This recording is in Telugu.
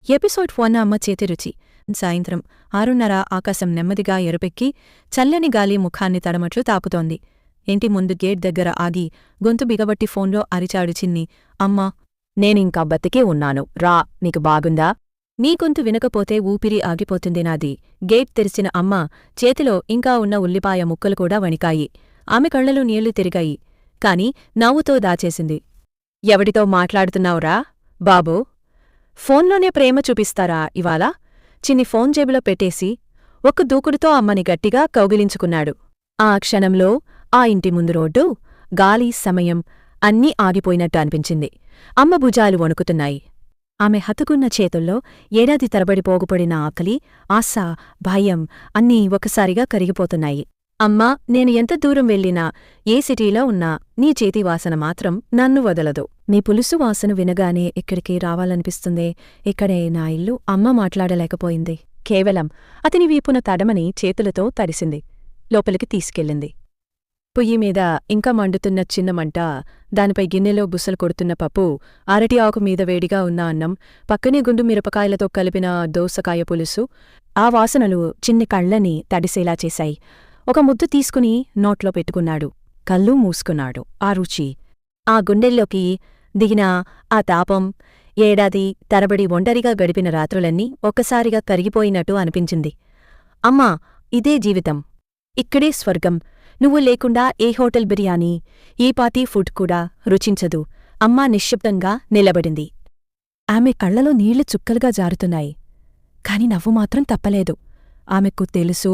ఎపిసోడ్ 1 అమ్మ చేతి రుచి. సాయంత్రం 6:30 ఆకాశం నెమ్మదిగా ఎరుపెక్కి చల్లని గాలి ముఖాన్ని తడమట్లు తాపుతోంది. ఇంటి ముందు గేట్ దగ్గర ఆగి గొంతు బిగబట్టి ఫోన్లో అరిచాడు చిన్ని. అమ్మా, నేనింకా బతికే ఉన్నాను, రా, నీకు బాగుందా? నీ గొంతు వినకపోతే ఊపిరి ఆగిపోతుంది నాది. గేట్ తెరిచిన అమ్మ చేతిలో ఇంకా ఉన్న ఉల్లిపాయ ముక్కలు కూడా వణికాయి. ఆమె కళ్లలో నీళ్లు తిరిగాయి. కాని నవ్వుతో దాచేసింది. ఎవడితో మాట్లాడుతున్నావురా బాబూ? ఫోన్లోనే ప్రేమ చూపిస్తారా ఇవాళ? చిన్ని ఫోన్ జేబులో పెట్టేసి ఒక్క దూకుడుతో అమ్మని గట్టిగా కౌగిలించుకున్నాడు. ఆ క్షణంలో ఆ ఇంటి ముందు రోడ్డు, గాలి, సమయం అన్నీ ఆగిపోయినట్టు అనిపించింది. అమ్మ భుజాలు వణుకుతున్నాయి. ఆమె హతుకున్న చేతుల్లో ఏడాది తరబడి పోగుపడిన ఆకలి, ఆశ, భయం అన్నీ ఒకసారిగా కరిగిపోతున్నాయి. అమ్మా, నేను ఎంత దూరం వెళ్ళినా, ఏ సిటీలో ఉన్నా నీ చేతి వాసన మాత్రం నన్ను వదలదు. నీ పులుసు వాసన వినగానే ఇక్కడికి రావాలనిపిస్తుందే. ఇక్కడే నా ఇల్లు. అమ్మ మాట్లాడలేకపోయింది. కేవలం అతని వీపున తడమని చేతులతో తడిసింది. లోపలికి తీసుకెళ్ళింది. పొయ్యిమీద ఇంకా మండుతున్న చిన్న మంట, దానిపై గిన్నెలో బుసలు కొడుతున్న పప్పు, అరటి ఆకు మీద వేడిగా ఉన్న అన్నం, పక్కనే గుండు మిరపకాయలతో కలిపిన దోసకాయ పులుసు. ఆ వాసనలు చిన్ని కళ్ళని తడిసేలా చేశాయి. ఒక ముద్దు తీసుకుని నోట్లో పెట్టుకున్నాడు. కళ్ళు మూసుకున్నాడు. ఆ రుచి, ఆ గుండెల్లోకి దిగిన ఆ తాపం, ఏడాది తరబడి ఒంటరిగా గడిపిన రాత్రులన్నీ ఒక్కసారిగా కరిగిపోయినట్టు అనిపించింది. అమ్మా, ఇదే జీవితం, ఇక్కడే స్వర్గం. నువ్వు లేకుండా ఏ హోటల్ బిర్యానీ, ఏ పార్టీ ఫుడ్ కూడా రుచించదు. అమ్మా నిశ్శబ్దంగా నిలబడింది. ఆమె కళ్లలో నీళ్లు చుక్కలుగా జారుతున్నాయి. కాని నవ్వు మాత్రం తప్పలేదు. ఆమెకు తెలుసు,